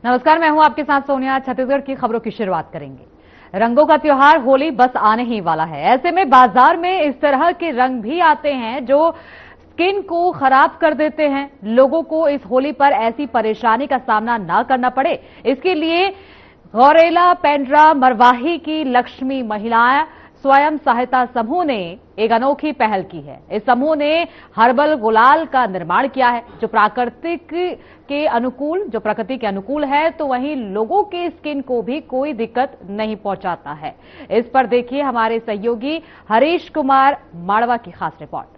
नमस्कार, मैं हूं आपके साथ सोनिया। छत्तीसगढ़ की खबरों की शुरुआत करेंगे। रंगों का त्योहार होली बस आने ही वाला है। ऐसे में बाजार में इस तरह के रंग भी आते हैं जो स्किन को खराब कर देते हैं। लोगों को इस होली पर ऐसी परेशानी का सामना ना करना पड़े, इसके लिए गौरेला पेंड्रा मरवाही की लक्ष्मी महिलाएं स्वयं सहायता समूह ने एक अनोखी पहल की है। इस समूह ने हर्बल गुलाल का निर्माण किया है जो प्रकृति के अनुकूल है, तो वहीं लोगों के स्किन को भी कोई दिक्कत नहीं पहुंचाता है। इस पर देखिए हमारे सहयोगी हरीश कुमार माड़वा की खास रिपोर्ट।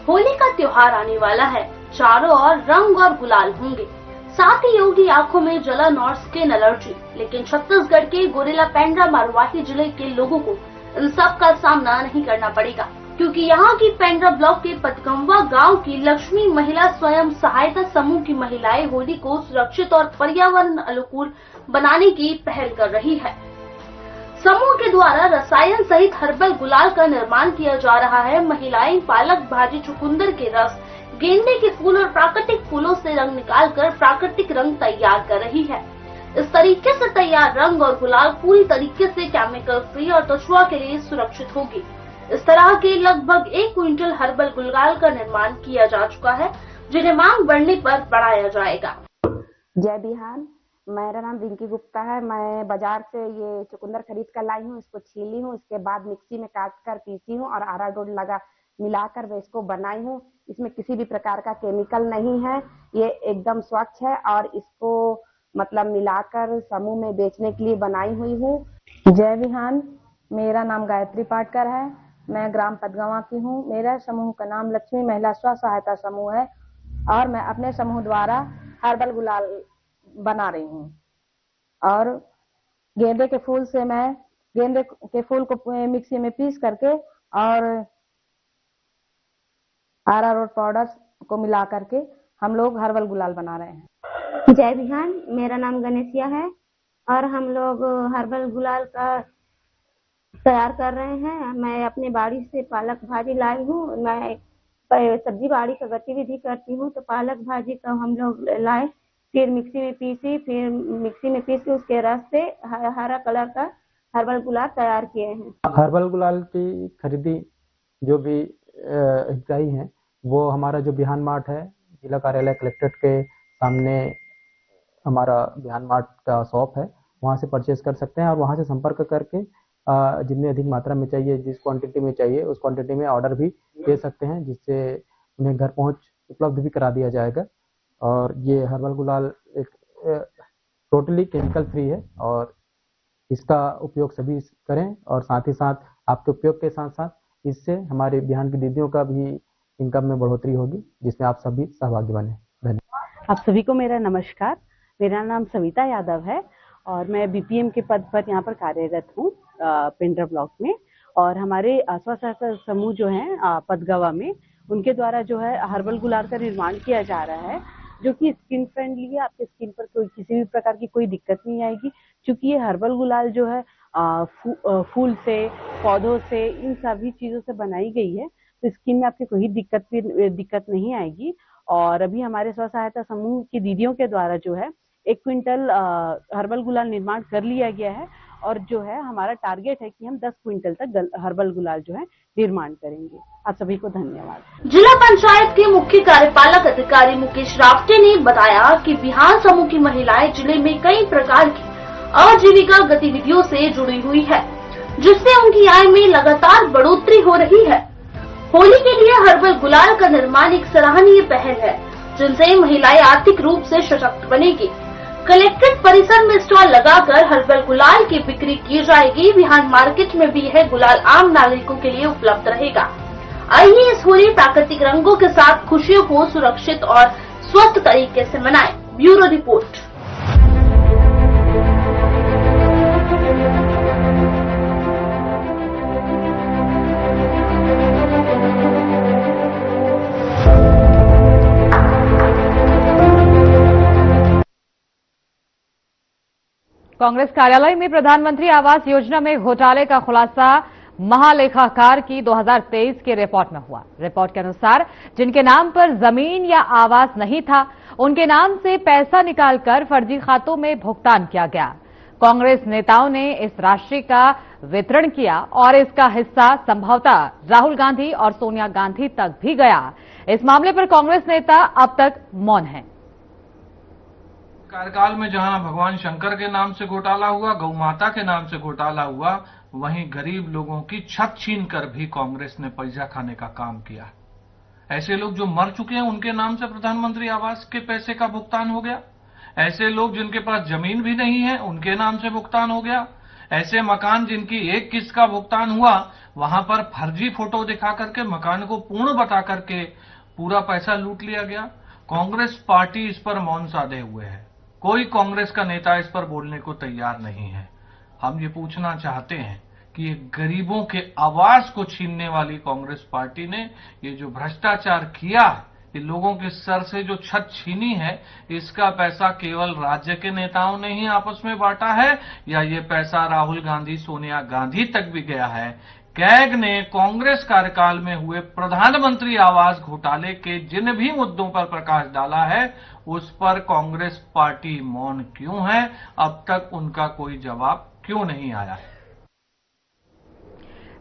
होली का त्योहार आने वाला है। चारों ओर रंग और गुलाल होंगे, साथ ही होगी आंखों में जलन और स्किन एलर्जी। लेकिन छत्तीसगढ़ के गोरेला पेंड्रा मरवाही जिले के लोगों को इन सब का सामना नहीं करना पड़ेगा, क्योंकि यहाँ की पेंड्रा ब्लॉक के पतगंवा गांव की लक्ष्मी महिला स्वयं सहायता समूह की महिलाएं होली को सुरक्षित और पर्यावरण अनुकूल बनाने की पहल कर रही है। समूह के द्वारा रसायन सहित हर्बल गुलाल का निर्माण किया जा रहा है। महिलाएं पालक भाजी, चुकंदर के रस, गेंदे के फूल और प्राकृतिक फूलों से रंग निकालकर प्राकृतिक रंग तैयार कर रही है। इस तरीके से तैयार रंग और गुलाल पूरी तरीके से केमिकल फ्री और त्वचा के लिए सुरक्षित होगी। इस तरह के लगभग 1 क्विंटल हर्बल गुलाल का निर्माण किया जा चुका है, जिन्हें मांग बढ़ने पर बढ़ाया जाएगा। जय बिहान, मेरा नाम रिंकी गुप्ता है। मैं बाजार से ये चुकंदर खरीद कर लाई हूँ, इसको छीली हूँ, इसके बाद मिक्सी में काट कर पीसी हूँ और अरारोट मिलाकर मैं इसको बनाई हूँ। इसमें किसी भी प्रकार का केमिकल नहीं है, ये एकदम स्वच्छ है और इसको मतलब मिलाकर समूह में बेचने के लिए बनाई हुई हूँ। जय विहान, मेरा नाम गायत्री पाटकर है। मैं ग्राम पतगंवा की हूँ। मेरा समूह का नाम लक्ष्मी महिला स्व सहायता समूह है और मैं अपने समूह द्वारा हर्बल गुलाल बना रही हूँ। और गेंदे के फूल से मैं गेंदे के फूल को मिक्सी में पीस करके और अरारोट पाउडर को मिला करके हम लोग हर्बल गुलाल बना रहे हैं। जय बिहान, मेरा नाम गणेशिया है और हम लोग हर्बल गुलाल का तैयार कर रहे हैं। मैं अपनी बाड़ी से पालक भाजी लाई हूँ। मैं सब्जी बाड़ी का गतिविधि करती हूँ, तो पालक भाजी का हम लोग लाए, फिर मिक्सी में पीस के उसके रस से हरा कलर का हर्बल गुलाल तैयार किए हैं। हर्बल गुलाल की खरीदी जो भी हितग्राही हैं वो हमारा जो बिहान मार्ट है, जिला कार्यालय कलेक्ट्रेट के सामने हमारा बिहान मार्ट का शॉप है, वहाँ से परचेज कर सकते हैं और वहाँ से संपर्क करके जितनी अधिक मात्रा में चाहिए, जिस क्वांटिटी में चाहिए उस क्वांटिटी में ऑर्डर भी दे सकते हैं, जिससे उन्हें घर पहुँच उपलब्ध भी करा दिया जाएगा। और ये हर्बल गुलाल एक टोटली केमिकल फ्री है और इसका उपयोग सभी करें और साथ ही साथ आपके उपयोग के साथ साथ इससे हमारे बिहान की दीदियों का भी इनकम में बढ़ोतरी होगी, जिसमें आप सभी सहभागी बने। धन्यवाद। आप सभी को मेरा नमस्कार। मेरा नाम सविता यादव है और मैं बीपीएम के पद पर यहाँ पर कार्यरत हूँ पेंड्रा ब्लॉक में। और हमारे स्व सहायता समूह जो है पतगंवा में, उनके द्वारा जो है हर्बल गुलाल का निर्माण किया जा रहा है, जो कि स्किन फ्रेंडली है। आपके स्किन पर कोई किसी भी प्रकार की कोई दिक्कत नहीं आएगी, क्योंकि ये हर्बल गुलाल जो है फूल से, पौधों से, इन सभी चीजों से बनाई गई है, तो स्किन में आपकी कोई दिक्कत नहीं आएगी। और अभी हमारे स्व सहायता समूह की दीदियों के द्वारा जो है 1 क्विंटल हर्बल गुलाल निर्माण कर लिया गया है और जो है हमारा टारगेट है कि हम 10 क्विंटल तक हर्बल गुलाल जो है निर्माण करेंगे। आप सभी को धन्यवाद। जिला पंचायत के मुख्य कार्यपालक अधिकारी मुकेश रावटे ने बताया कि बिहान समूह की महिलाएं जिले में कई प्रकार की आजीविका गतिविधियों से जुड़ी हुई है, जिससे उनकी आय में लगातार बढ़ोतरी हो रही है। होली के लिए हर्बल गुलाल का निर्माण एक सराहनीय पहल है, जिनसे महिलाएं आर्थिक रूप से सशक्त बनेगी। कलेक्ट्रेट परिसर में स्टॉल लगाकर हर्बल गुलाल की बिक्री की जाएगी। बिहान मार्केट में भी यह गुलाल आम नागरिकों के लिए उपलब्ध रहेगा। आइए इस होली प्राकृतिक रंगों के साथ खुशियों को सुरक्षित और स्वस्थ तरीके से मनाएं। Bureau report. कांग्रेस कार्यालय में प्रधानमंत्री आवास योजना में घोटाले का खुलासा महालेखाकार की 2023 की रिपोर्ट में हुआ। रिपोर्ट के अनुसार जिनके नाम पर जमीन या आवास नहीं था, उनके नाम से पैसा निकालकर फर्जी खातों में भुगतान किया गया। कांग्रेस नेताओं ने इस राशि का वितरण किया और इसका हिस्सा संभवतः राहुल गांधी और सोनिया गांधी तक भी गया। इस मामले पर कांग्रेस नेता अब तक मौन हैं। कार्यकाल में जहां भगवान शंकर के नाम से घोटाला हुआ, गौ माता के नाम से घोटाला हुआ, वहीं गरीब लोगों की छत छीन कर भी कांग्रेस ने पैसा खाने का काम किया। ऐसे लोग जो मर चुके हैं उनके नाम से प्रधानमंत्री आवास के पैसे का भुगतान हो गया। ऐसे लोग जिनके पास जमीन भी नहीं है उनके नाम से भुगतान हो गया। ऐसे मकान जिनकी एक किस्त का भुगतान हुआ, वहां पर फर्जी फोटो दिखा करके मकान को पूर्ण बता करके पूरा पैसा लूट लिया गया। कांग्रेस पार्टी इस पर मौन साधे हुए है। कोई कांग्रेस का नेता इस पर बोलने को तैयार नहीं है। हम ये पूछना चाहते हैं कि ये गरीबों के आवास को छीनने वाली कांग्रेस पार्टी ने ये जो भ्रष्टाचार किया, ये लोगों के सर से जो छत छीनी है, इसका पैसा केवल राज्य के नेताओं ने ही आपस में बांटा है या ये पैसा राहुल गांधी, सोनिया गांधी तक भी गया है? कैग ने कांग्रेस कार्यकाल में हुए प्रधानमंत्री आवास घोटाले के जिन भी मुद्दों पर प्रकाश डाला है, उस पर कांग्रेस पार्टी मौन क्यों है? अब तक उनका कोई जवाब क्यों नहीं आया है?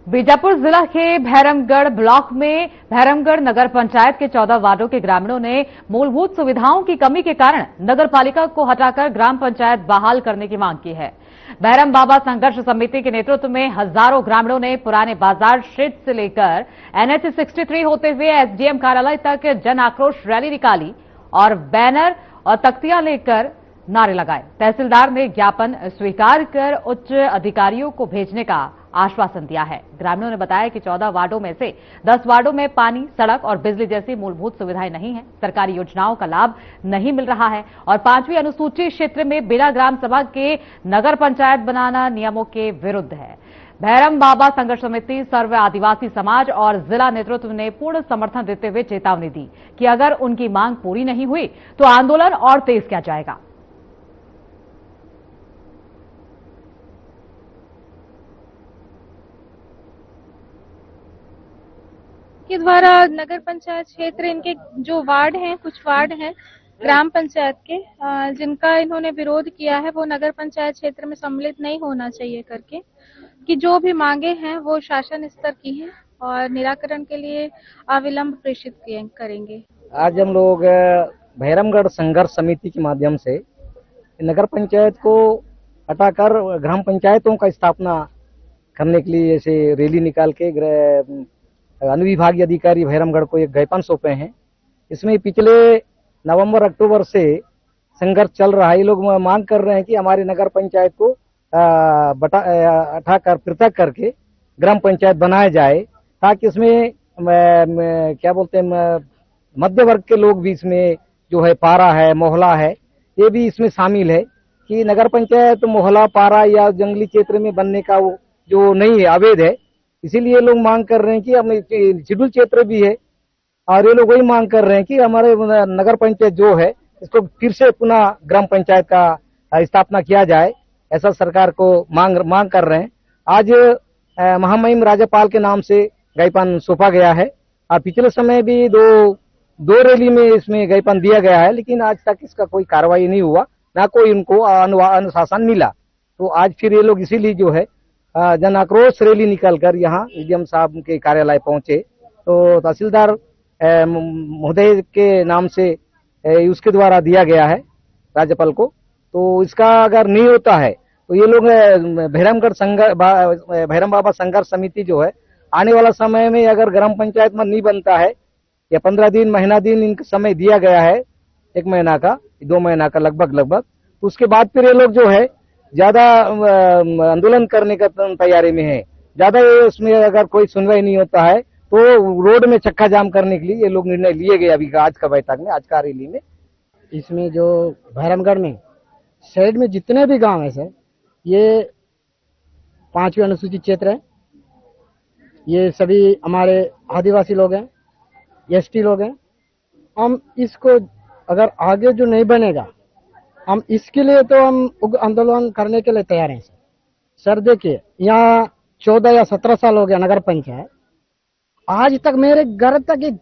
बीजापुर जिला के भैरमगढ़ ब्लॉक में भैरमगढ़ नगर पंचायत के 14 वार्डों के ग्रामीणों ने मूलभूत सुविधाओं की कमी के कारण नगर पालिका को हटाकर ग्राम पंचायत बहाल करने की मांग की है। भैरम बाबा संघर्ष समिति के नेतृत्व में हजारों ग्रामीणों ने पुराने बाजार स्ट्रीट से लेकर NH 63 होते हुए SDM कार्यालय तक जन आक्रोश रैली निकाली और बैनर और तख्तियां लेकर नारे लगाए। तहसीलदार ने ज्ञापन स्वीकार कर उच्च अधिकारियों को भेजने का आश्वासन दिया है। ग्रामीणों ने बताया कि 14 वार्डों में से 10 वार्डों में पानी, सड़क और बिजली जैसी मूलभूत सुविधाएं नहीं है। सरकारी योजनाओं का लाभ नहीं मिल रहा है और 5वीं अनुसूची क्षेत्र में बिना ग्राम सभा के नगर पंचायत बनाना नियमों के विरुद्ध है। भैरम बाबा संघर्ष समिति, सर्व आदिवासी समाज और जिला नेतृत्व ने पूर्ण समर्थन देते हुए चेतावनी दी कि अगर उनकी मांग पूरी नहीं हुई तो आंदोलन और तेज किया जाएगा। के द्वारा नगर पंचायत क्षेत्र, इनके जो वार्ड हैं, कुछ वार्ड हैं ग्राम पंचायत के, जिनका इन्होंने विरोध किया है, वो नगर पंचायत क्षेत्र में सम्मिलित नहीं होना चाहिए करके, कि जो भी मांगे हैं वो शासन स्तर की हैं और निराकरण के लिए अविलंब प्रेषित करेंगे। आज हम लोग भैरमगढ़ संघर्ष समिति के माध्यम से नगर पंचायत को हटाकर ग्राम पंचायतों का स्थापना करने के लिए ऐसे रैली निकाल के अनुविभागीय अधिकारी भैरमगढ़ को एक ज्ञापन सौंपे हैं। इसमें पिछले नवंबर अक्टूबर से संघर्ष चल रहा है। ये लोग मांग कर रहे हैं कि हमारे नगर पंचायत को हटाकर पृथक करके ग्राम पंचायत बनाया जाए, ताकि इसमें क्या बोलते हैं, मध्य वर्ग के लोग भी इसमें जो है, पारा है, मोहल्ला है, ये भी इसमें शामिल है कि नगर पंचायत मोहल्ला, पारा या जंगली क्षेत्र में बनने का वो जो नहीं है, अवैध है। इसीलिए लोग मांग कर रहे हैं कि हमें शेड्यूल क्षेत्र भी है और ये लोग वही मांग कर रहे हैं कि हमारे नगर पंचायत जो है इसको फिर से पुनः ग्राम पंचायत का स्थापना किया जाए, ऐसा सरकार को मांग कर रहे हैं। आज महामहिम राज्यपाल के नाम से ज्ञापन सौंपा गया है और पिछले समय भी दो रैली में इसमें ज्ञापन दिया गया है, लेकिन आज तक इसका कोई कार्रवाई नहीं हुआ, ना कोई उनको अनुशासन मिला। तो आज फिर ये लोग इसीलिए जो है जन आक्रोश रैली निकलकर यहाँ डीएम साहब के कार्यालय पहुंचे। तो तहसीलदार महोदय के नाम से उसके द्वारा दिया गया है राज्यपाल को। तो इसका अगर नहीं होता है तो ये लोग भैरम बाबा संघर्ष समिति जो है, आने वाला समय में अगर ग्राम पंचायत में नहीं बनता है या 15 दिन, महीना दिन इनका समय दिया गया है, 1 महीना का, 2 महीना का लगभग, तो उसके बाद फिर ये लोग जो है ज्यादा आंदोलन करने का तैयारी में है। ज्यादा उसमें अगर कोई सुनवाई नहीं होता है तो रोड में चक्का जाम करने के लिए ये लोग निर्णय लिए गए अभी आज का बैठक में, आज का रैली में। इसमें जो भैरमगढ़ में साइड में जितने भी गांव है सर, ये 5वीं अनुसूचित क्षेत्र है, ये सभी हमारे आदिवासी लोग हैं, ST लोग हैं। हम इसको अगर आगे जो नहीं बनेगा, हम इसके लिए तो हम उग्र आंदोलन करने के लिए तैयार हैं सर। देखिए, यहाँ 14 या 17 साल हो गया नगर पंचायत, आज तक मेरे घर तक एक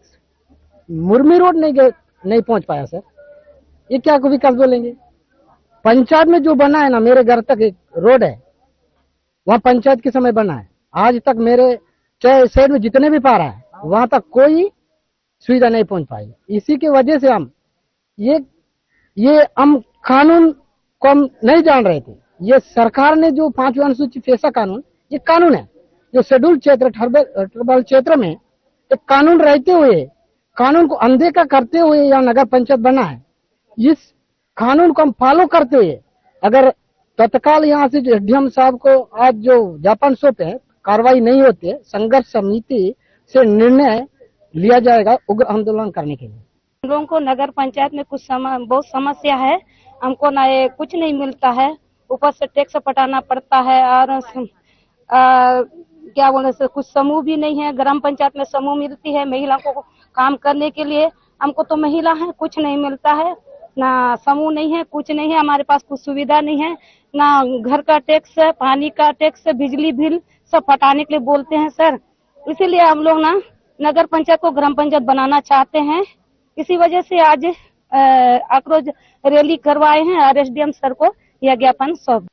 मुर्मी रोड नहीं पहुंच पाया सर। ये क्या को विकास बोलेंगे? पंचायत में जो बना है ना, मेरे घर तक एक रोड है, वहाँ पंचायत के समय बना है। आज तक मेरे चाहे शहर में जितने भी पारा है, वहां तक कोई सुविधा नहीं पहुंच पाई। इसी की वजह से हम हम कानून को हम नहीं जान रहे थे। ये सरकार ने जो 5वीं अनुसूची फैसला कानून, ये कानून है जो शेड्यूल क्षेत्र ट्राइबल क्षेत्र में एक कानून रहते हुए, कानून को अनदेखा करते हुए यहाँ नगर पंचायत बना है। इस कानून को हम फॉलो करते हुए अगर तत्काल यहाँ से जो डीएम साहब को आज जो ज्ञापन सौंपे कार्रवाई नहीं होती है, संघर्ष समिति से निर्णय लिया जाएगा उग्र आंदोलन करने के लिए। हम लोगों को नगर पंचायत में बहुत समस्या है। हमको ना ये कुछ नहीं मिलता है, ऊपर से टैक्स पटाना पड़ता है और क्या बोले से कुछ समूह भी नहीं है। ग्राम पंचायत में समूह मिलती है महिला को काम करने के लिए, हमको तो महिला है, कुछ नहीं मिलता है, ना समूह नहीं है, कुछ नहीं है। हमारे पास कुछ सुविधा नहीं है, ना घर का टैक्स, पानी का टैक्स, बिजली बिल सब पटाने के लिए बोलते हैं सर। इसीलिए हम लोग ना नगर पंचायत को ग्राम पंचायत बनाना चाहते हैं। इसी वजह से आज आक्रोश रैली करवाए हैं और एसडीएम सर को यह ज्ञापन सौंप।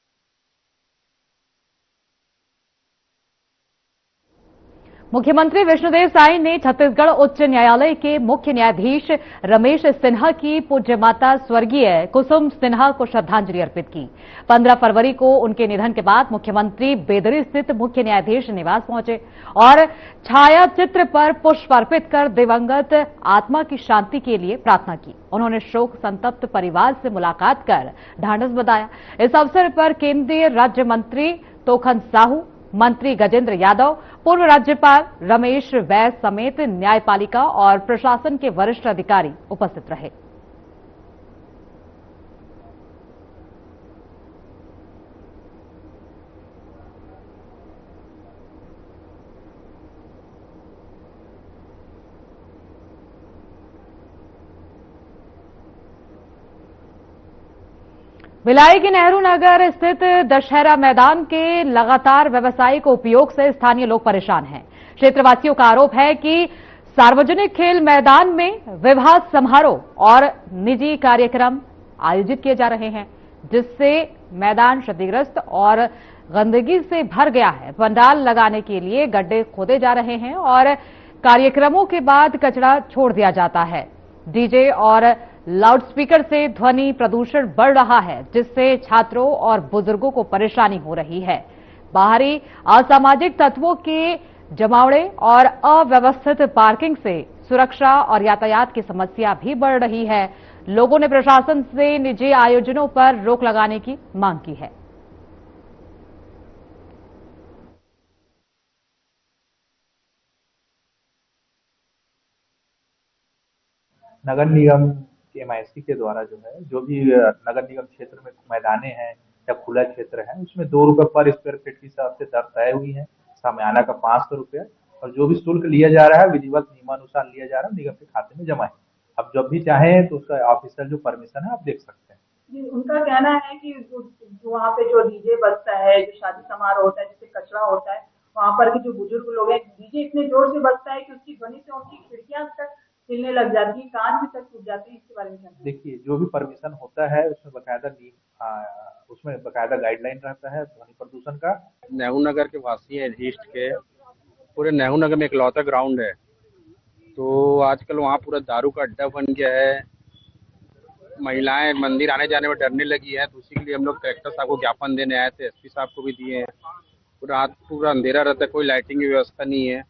मुख्यमंत्री विष्णुदेव साई ने छत्तीसगढ़ उच्च न्यायालय के मुख्य न्यायाधीश रमेश सिन्हा की पूज्य माता स्वर्गीय कुसुम सिन्हा को श्रद्धांजलि अर्पित की। 15 फरवरी को उनके निधन के बाद मुख्यमंत्री बेदरी स्थित मुख्य न्यायाधीश निवास पहुंचे और छाया चित्र पर पुष्प अर्पित कर दिवंगत आत्मा की शांति के लिए प्रार्थना की। उन्होंने शोक संतप्त परिवार से मुलाकात कर ढांढस बंधाया। इस अवसर पर केंद्रीय राज्य मंत्री तोखन साहू, मंत्री गजेंद्र यादव, पूर्व राज्यपाल रमेश बैस समेत न्यायपालिका और प्रशासन के वरिष्ठ अधिकारी उपस्थित रहे। भिलाई के नेहरू नगर स्थित दशहरा मैदान के लगातार व्यावसायिक उपयोग से स्थानीय लोग परेशान हैं। क्षेत्रवासियों का आरोप है कि सार्वजनिक खेल मैदान में विवाह समारोह और निजी कार्यक्रम आयोजित किए जा रहे हैं, जिससे मैदान क्षतिग्रस्त और गंदगी से भर गया है। पंडाल लगाने के लिए गड्ढे खोदे जा रहे हैं और कार्यक्रमों के बाद कचरा छोड़ दिया जाता है। डीजे और लाउडस्पीकर से ध्वनि प्रदूषण बढ़ रहा है, जिससे छात्रों और बुजुर्गों को परेशानी हो रही है। बाहरी असामाजिक तत्वों के जमावड़े और अव्यवस्थित पार्किंग से सुरक्षा और यातायात की समस्या भी बढ़ रही है। लोगों ने प्रशासन से निजी आयोजनों पर रोक लगाने की मांग की है। नगर निगम के एमआईसी के द्वारा जो भी नगर निगम क्षेत्र में मैदाने हैं या खुला क्षेत्र है, उसमें 2 रुपए पर स्क्वायर फीट की हिसाब से दर तय हुई है। सामियाना का 500 रुपया और जो भी शुल्क लिया जा रहा है विधिवत नियमानुसार लिया जा रहा है, निगम के खाते में जमा है। अब जब भी चाहें तो उसका ऑफिशियल जो परमिशन है आप देख सकते हैं। जी, उनका कहना है कि वहाँ पे जो डीजे बजता है, जो शादी समारोह होता है, जिससे कचरा होता है, वहाँ पर के जो बुजुर्ग लोग हैं, डीजे इतने जोर से बजता है कि उसकी ध्वनि से उनकी खिड़कियां तक हिलने लग जाती है, कांच भी तक टूट जाती है। इसके बारे में देखिए, जो भी परमिशन होता है उसमें बकायदा गाइडलाइन रहता है ध्वनि प्रदूषण का। नेहरू नगर के वासी हैं, ईस्ट के। पूरे नेहरू नगर में इकलौता ग्राउंड है, तो आजकल वहाँ पूरा दारू का अड्डा बन गया है। महिलाएं मंदिर आने जाने में डरने लगी है, तो उसी के लिए हम लोग कलेक्टर साहब को ज्ञापन देने आए थे, एसपी साहब को भी दिए हैं। रात पूरा अंधेरा रहता है, कोई लाइटिंग की व्यवस्था नहीं है।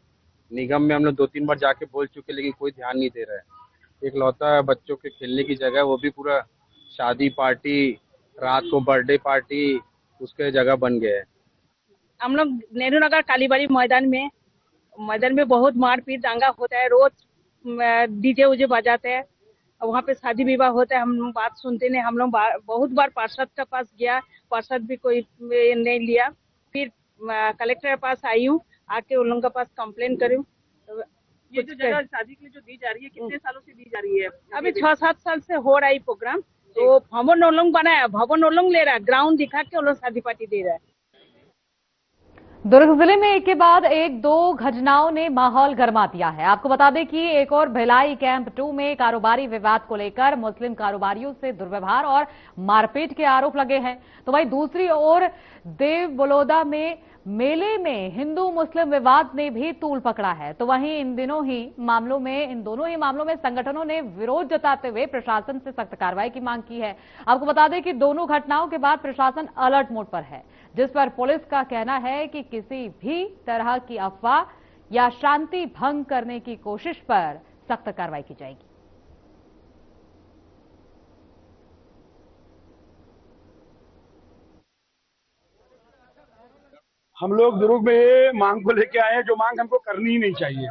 निगम में हम लोग 2-3 बार जाके बोल चुके, लेकिन कोई ध्यान नहीं दे रहा है। इकलौता बच्चों के खेलने की जगह, वो भी पूरा शादी पार्टी, रात को बर्थडे पार्टी, उसके जगह बन गया है। हम लोग नेहरू नगर कालीबाड़ी मैदान में बहुत मारपीट दंगा होता है। रोज डीजे उजे बजाते हैं, वहाँ पे शादी विवाह होता है। हम लोग बात सुनते नहीं। हम लोग बहुत बार पार्षद के पास गया, पार्षद भी कोई नहीं लिया। फिर कलेक्टर के पास आई हूँ, आके उन लोगों के पास कंप्लेन करूँ। ये जो जगह शादी के लिए जो दी जा रही है, कितने सालों से दी जा रही है? अभी 6-7 साल से हो रहा है प्रोग्राम। तो भवन ओलंग बनाया, भवन ओलंग ले रहा है, ग्राउंड दिखा के वो लोग शादी पार्टी दे रहा है। दुर्ग जिले में एक के बाद एक दो घटनाओं ने माहौल गर्मा दिया है। आपको बता दें कि एक और भिलाई कैंप 2 में कारोबारी विवाद को लेकर मुस्लिम कारोबारियों से दुर्व्यवहार और मारपीट के आरोप लगे हैं, तो वहीं दूसरी ओर देव बलौदा में मेले में हिंदू मुस्लिम विवाद ने भी तूल पकड़ा है। तो वहीं इन दोनों ही मामलों में संगठनों ने विरोध जताते हुए प्रशासन से सख्त कार्रवाई की मांग की है। आपको बता दें कि दोनों घटनाओं के बाद प्रशासन अलर्ट मोड पर है, जिस पर पुलिस का कहना है कि किसी भी तरह की अफवाह या शांति भंग करने की कोशिश पर सख्त कार्रवाई की जाएगी। हम लोग दुर्ग में ये मांग को लेके आए हैं, जो मांग हमको करनी ही नहीं चाहिए।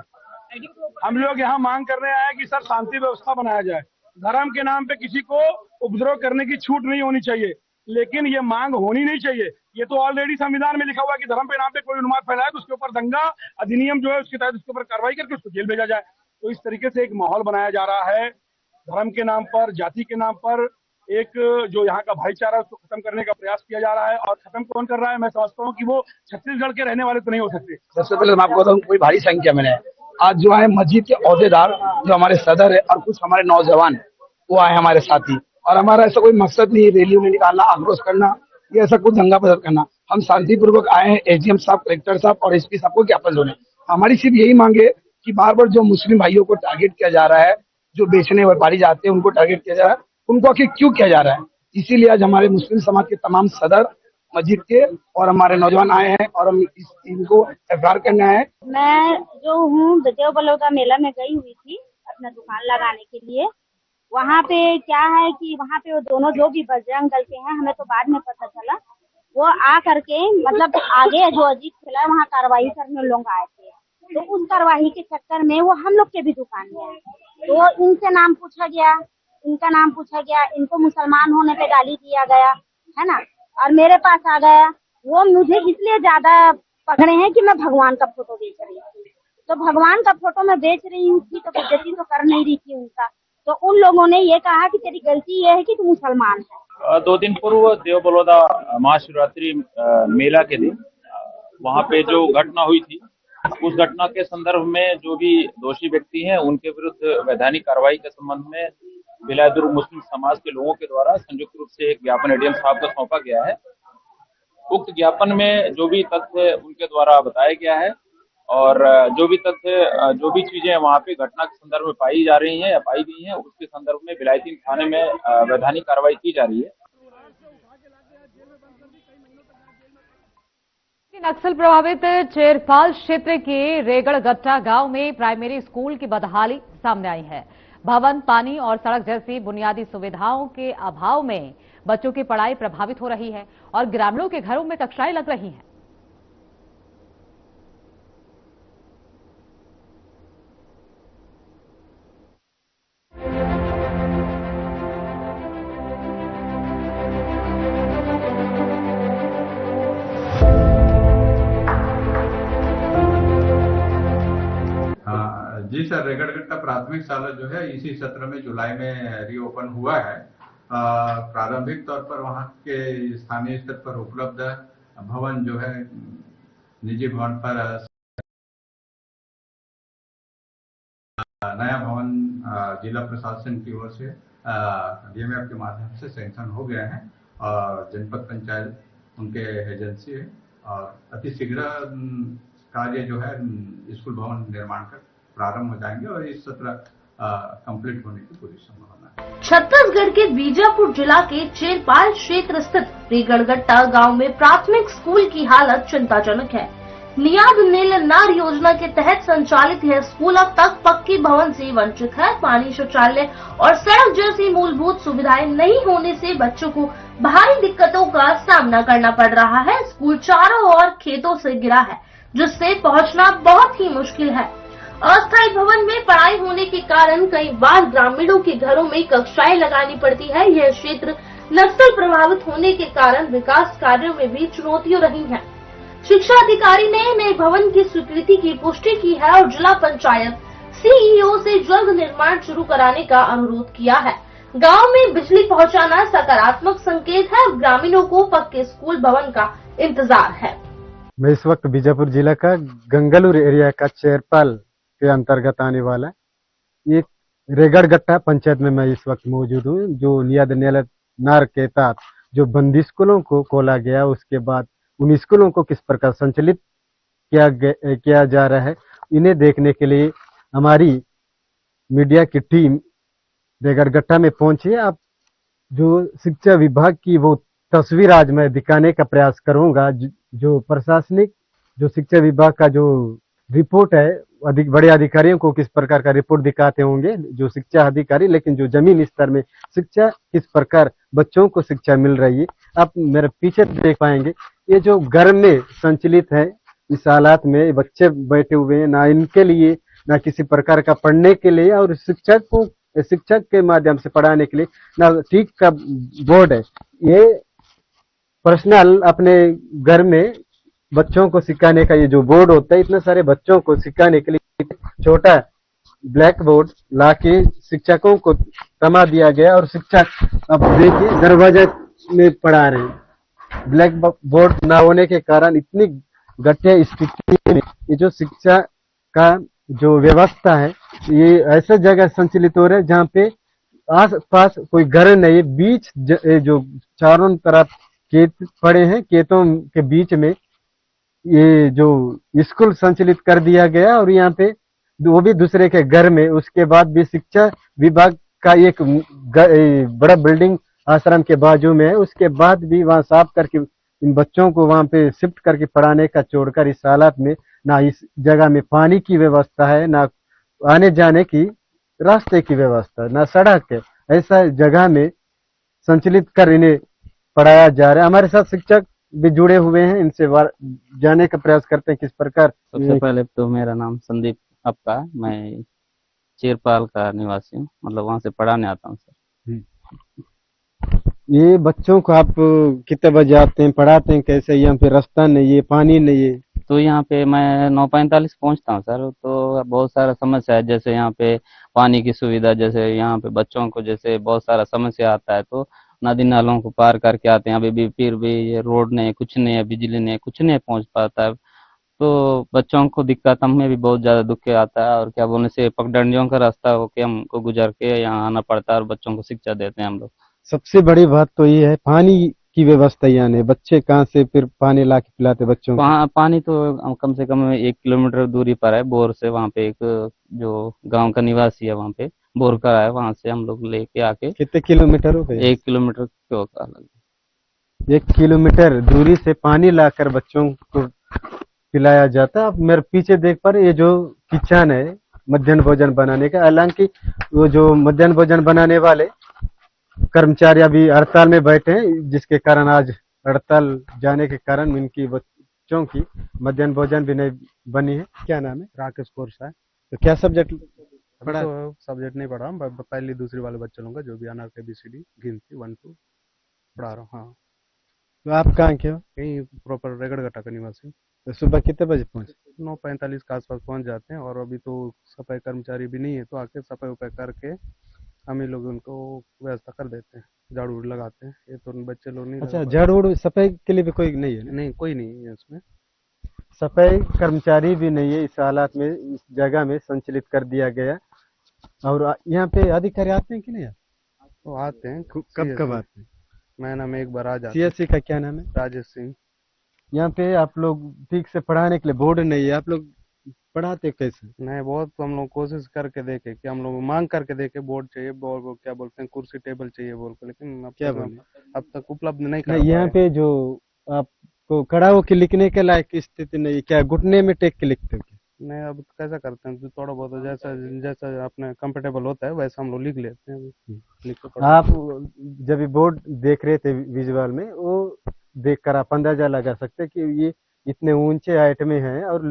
हम लोग यहाँ मांग करने आए हैं कि सर शांति व्यवस्था बनाया जाए, धर्म के नाम पे किसी को उपद्रव करने की छूट नहीं होनी चाहिए, लेकिन ये मांग होनी नहीं चाहिए। ये तो ऑलरेडी संविधान में लिखा हुआ है कि धर्म के नाम पे कोई उन्माद फैलाए तो उसके ऊपर दंगा अधिनियम जो है उसके तहत उसके ऊपर कार्रवाई करके उसको जेल भेजा जाए। तो इस तरीके से एक माहौल बनाया जा रहा है, धर्म के नाम पर, जाति के नाम पर एक जो यहाँ का भाईचारा उसको खत्म करने का प्रयास किया जा रहा है। और खत्म कौन कर रहा है, मैं समझता हूँ कि वो छत्तीसगढ़ के रहने वाले तो नहीं हो सकते। सबसे पहले मैं आपको बताऊँ, कोई भारी संख्या में आज जो है मस्जिद के ओहदेदार जो हमारे सदर है और कुछ हमारे नौजवान वो आए हमारे साथी, और हमारा ऐसा कोई मकसद नहीं है रैली में निकालना, आक्रोश करना या ऐसा कुछ दंगा फसाद करना। हम शांतिपूर्वक आए हैं, एसडीएम साहब, कलेक्टर साहब और एसपी साहब को ज्ञापन देने। हमारी सिर्फ यही मांगे कि बार बार जो मुस्लिम भाइयों को टारगेट किया जा रहा है, जो बेचने व्यापारी जाते हैं उनको टारगेट किया जा रहा है, उनको आखिर क्यों किया जा रहा है। इसीलिए आज हमारे मुस्लिम समाज के तमाम सदर, मस्जिद के और हमारे नौजवान आए हैं और हम इनको एफआईआर करना है। मैं जो हूँ देव बलौदा मेला में गई हुई थी अपना दुकान लगाने के लिए। वहाँ पे क्या है कि वहाँ पे वो दोनों जो भी बजरंग दल के हैं, हमें तो बाद में पता चला, वो आ करके मतलब आगे जो अजीत खिला वहाँ कार्रवाई करने लोग आए थे। तो उस कार्रवाई के चक्कर में वो हम लोग के भी दुकान में आए, तो इनसे नाम पूछा गया, इनका नाम पूछा गया, इनको मुसलमान होने पे गाली दिया गया है ना, और मेरे पास आ गया। वो मुझे इसलिए ज्यादा पकड़े हैं कि मैं भगवान का फोटो बेच रही थी, तो भगवान का फोटो मैं बेच रही थी तो बेइज्जती तो कर नहीं रही थी उनका। तो उन लोगों ने ये कहा कि तेरी गलती ये है कि तू मुसलमान है। 2 दिन पूर्व देव बलौदा महाशिवरात्रि मेला के दिन वहाँ पे जो घटना हुई थी, उस घटना के संदर्भ में जो भी दोषी व्यक्ति हैं उनके विरुद्ध वैधानिक कार्रवाई के संबंध में भिलाई दुर्ग मुस्लिम समाज के लोगों के द्वारा संयुक्त रूप से एक ज्ञापन एडीएम साहब को सौंपा गया है। उक्त ज्ञापन में जो भी तथ्य उनके द्वारा बताया गया है और जो भी तथ्य, जो भी चीजें वहाँ पे घटना के संदर्भ में पाई जा रही हैं या पाई गई हैं, उसके संदर्भ में भिलाई 3 थाने में वैधानिक कार्रवाई की जा रही है। नक्सल प्रभावित चेरपाल क्षेत्र के रेगड़गट्टा गांव में प्राइमरी स्कूल की बदहाली सामने आई है। भवन, पानी और सड़क जैसी बुनियादी सुविधाओं के अभाव में बच्चों की पढ़ाई प्रभावित हो रही है और ग्रामीणों के घरों में कक्षाएं लग रही हैं। जी सर, रेगड़गट्टा प्राथमिक शाला जो है इसी सत्र में जुलाई में रीओपन हुआ है। प्रारंभिक तौर पर वहाँ के स्थानीय स्तर पर उपलब्ध भवन जो है निजी भवन पर नया भवन जिला प्रशासन की ओर से डीएमएफ के माध्यम से सैंक्शन हो गया है और जनपद पंचायत उनके एजेंसी है और अतिशीघ्र कार्य जो है स्कूल भवन निर्माण कर प्रारंभ हो जाएंगे और इस सत्र कंप्लीट होने की पूरी संभावना है। छत्तीसगढ़ के बीजापुर जिला के चेरपाल क्षेत्र स्थित रेगड़गट्टा गांव में प्राथमिक स्कूल की हालत चिंताजनक है। नियाद नील नार योजना के तहत संचालित यह स्कूल अब तक पक्की भवन से वंचित है। पानी, शौचालय और सड़क जैसी मूलभूत सुविधाएं नहीं होने से बच्चों को भारी दिक्कतों का सामना करना पड़ रहा है। स्कूल चारों ओर खेतों से घिरा है, जिससे पहुंचना बहुत ही मुश्किल है। अस्थायी भवन में पढ़ाई होने के कारण कई बार ग्रामीणों के घरों में कक्षाएं लगानी पड़ती है। यह क्षेत्र नक्सल प्रभावित होने के कारण विकास कार्यों में भी चुनौतियां रही हैं। शिक्षा अधिकारी ने नए भवन की स्वीकृति की पुष्टि की है और जिला पंचायत सीईओ से जल्द निर्माण शुरू कराने का अनुरोध किया है। गांव में बिजली पहुंचाना सकारात्मक संकेत है और ग्रामीणों को पक्के स्कूल भवन का इंतजार है। मैं इस वक्त बीजापुर जिला का गंगलूर एरिया का चेरपाल के अंतर्गत आने वाला एक रेगड़गट्टा पंचायत में मैं इस वक्त मौजूद हूँ, जो नियाद नार के तहत जो बंदी स्कूलों को खोला गया, उसके बाद उन स्कूलों को किस प्रकार संचालित किया जा रहा है, इन्हें देखने के लिए हमारी मीडिया की टीम रेगड़गट्टा में पहुंची। आप जो शिक्षा विभाग की वो तस्वीर आज मैं दिखाने का प्रयास करूंगा। जो प्रशासनिक जो शिक्षा विभाग का जो रिपोर्ट है, बड़े अधिकारियों को किस प्रकार का रिपोर्ट दिखाते होंगे जो शिक्षा अधिकारी, लेकिन जो जमीन स्तर में शिक्षा किस प्रकार बच्चों को शिक्षा मिल रही है, आप मेरे पीछे देख पाएंगे। ये जो घर में संचालित है, इस हालात में बच्चे बैठे हुए हैं, ना इनके लिए ना किसी प्रकार का पढ़ने के लिए, और शिक्षक के माध्यम से पढ़ाने के लिए ना ठीक का बोर्ड है। ये पर्सनल अपने घर में बच्चों को सिखाने का ये जो बोर्ड होता है, इतने सारे बच्चों को सिखाने के लिए छोटा ब्लैक बोर्ड लाके शिक्षकों को थमा दिया गया और शिक्षक अब देखिए दरवाजा में पढ़ा रहे हैं। ब्लैक बोर्ड ना होने के कारण इतनी घटिया स्थिति में ये जो शिक्षा का जो व्यवस्था है, ये ऐसा जगह संचालित हो रहा है जहाँ पे आस पास कोई घर नहीं, बीच जो चारों तरफ खेत पड़े हैं, खेतों के बीच में ये जो स्कूल संचालित कर दिया गया और यहाँ पे वो भी दूसरे के घर में। उसके बाद भी शिक्षा विभाग का एक बड़ा बिल्डिंग आश्रम के बाजू में है, उसके बाद भी वहां साफ करके इन बच्चों को वहां पे शिफ्ट करके पढ़ाने का छोड़कर इस हालात में ना इस जगह में पानी की व्यवस्था है, ना आने जाने की रास्ते की व्यवस्था, ना सड़क है। ऐसा जगह में संचालित कर इन्हें पढ़ाया जा रहा है। हमारे साथ शिक्षक भी जुड़े हुए हैं, इनसे जाने का प्रयास करते हैं किस प्रकार। सबसे पहले तो मेरा नाम संदीप आपका, मैं चेरपाल का निवासी हूँ, मतलब वहाँ से पढ़ाने आता हूँ सर। ये बच्चों को आप कितने बजे आते हैं, पढ़ाते हैं कैसे? यहाँ पे रास्ता नहीं है, पानी नहीं है। तो यहाँ पे मैं 9:45 पहुँचता हूँ सर। तो बहुत सारा समस्या है, जैसे यहाँ पे पानी की सुविधा, जैसे यहाँ पे बच्चों को जैसे बहुत सारा समस्या आता है, तो नदी नालों को पार करके आते हैं। अभी भी फिर भी ये रोड नहीं है, कुछ नहीं है, बिजली नहीं है, कुछ नहीं पहुँच पाता है, तो बच्चों को दिक्कत, हमें भी बहुत ज्यादा दुख आता है। और क्या बोलने से पगडंडियों का रास्ता होके हमको गुजर के यहाँ आना पड़ता है और बच्चों को शिक्षा देते हैं हम लोग। सबसे बड़ी बात तो ये है पानी की व्यवस्था। यानी बच्चे कहाँ से फिर पानी ला के पिलाते बच्चों को? पानी तो कम से कम 1 किलोमीटर दूरी पर है बोर से। वहाँ पे एक जो गांव का निवासी है, वहाँ पे बोर का है, वहाँ से हम लोग लेके आके। कितने किलोमीटर हो गए? 1 किलोमीटर के होगा। 1 किलोमीटर दूरी से पानी लाकर बच्चों को पिलाया जाता है। आप मेरे पीछे देख पा रहे, ये जो किचन है मध्याह्न भोजन बनाने का, हालांकि वो जो मध्याह्न भोजन बनाने वाले कर्मचारी अभी हड़ताल में बैठे हैं, जिसके कारण आज हड़ताल जाने के कारण इनकी बच्चों की मध्याह्न भोजन भी नहीं बनी है। क्या नाम है? राकेश कोरसा है। तो क्या सब्जेक्ट पढ़ा? तो सब्जेक्ट नहीं पढ़ा हूँ, पहली दूसरी वाले बच्चे लोगों का जो भी अनार ABCD गिनती 1 2 पढ़ा रहा हूँ। हाँ। तो आप कहाँ के हो? यही प्रॉपर रेगड़गट्टा का निवासी। तो सुबह कितने बजे पहुँचे? 9:45 के आसपास पहुँच जाते हैं, और अभी तो सफाई कर्मचारी भी नहीं है, तो आके सफाई उफाई करके हम ही लोग उनको व्यवस्था कर देते हैं, झाड़ू लगाते हैं। ये तो बच्चे लोग नहीं। अच्छा, झाड़ू सफाई के लिए भी कोई नहीं है? नहीं, कोई नहीं है इसमें। सफाई कर्मचारी भी नहीं है। इस हालात में इस जगह में संचालित कर दिया गया। और यहाँ पे अधिकारी आते हैं कि नहीं? तो आते हैं। कब आते हैं? महीना में एक बार आ जाते हैं। CSC का क्या नाम है? राजेश सिंह। यहाँ पे आप लोग ठीक से पढ़ाने के लिए बोर्ड नहीं है, आप लोग पढ़ाते कैसे? नहीं, बहुत हम लोग कोशिश करके देखे कि हम लोग मांग करके देखे बोर्ड चाहिए, बोर्ड क्या बोलते हैं, कुर्सी टेबल चाहिए बोल के, लेकिन अब तक उपलब्ध नहीं कर पाए। यहाँ पे जो आपको खड़ा होकर लिखने के लायक स्थिति नहीं, क्या घुटने में टेक के लिखते हो? नहीं, अब कैसा करते हैं, थोड़ा बहुत जैसा अपने कंफर्टेबल होता है वैसा हम लोग लिख लेते हैं। आप जब बोर्ड देख रहे थे विजुअल में, वो देखकर आप अंदाजा लगा सकते कि ये इतने ऊंचे हाइट में है और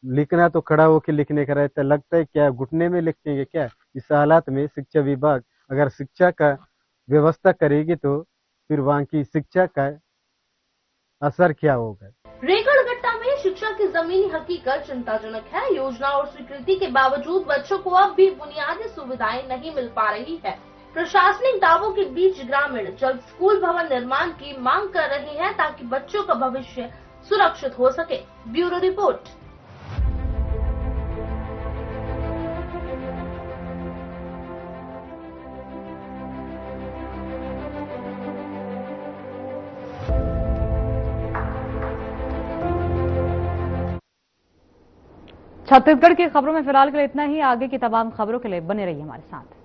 लिखना तो खड़ा होकर लिखने का रहता है। लगता है क्या घुटने में लिखेंगे क्या? इस हालात में शिक्षा विभाग अगर शिक्षा का व्यवस्था करेगी तो फिर वहाँ की शिक्षा का असर क्या होगा? रेगड़गट्टा में शिक्षा की जमीनी हकीकत चिंताजनक है। योजना और स्वीकृति के बावजूद बच्चों को अब भी बुनियादी सुविधाएं नहीं मिल पा रही है। प्रशासनिक दावों के बीच ग्रामीण जल्द स्कूल भवन निर्माण की मांग कर रहे हैं ताकि बच्चों का भविष्य सुरक्षित हो सके। Bureau report. छत्तीसगढ़ की खबरों में फिलहाल के लिए इतना ही। आगे की तमाम खबरों के लिए बने रहिए हमारे साथ।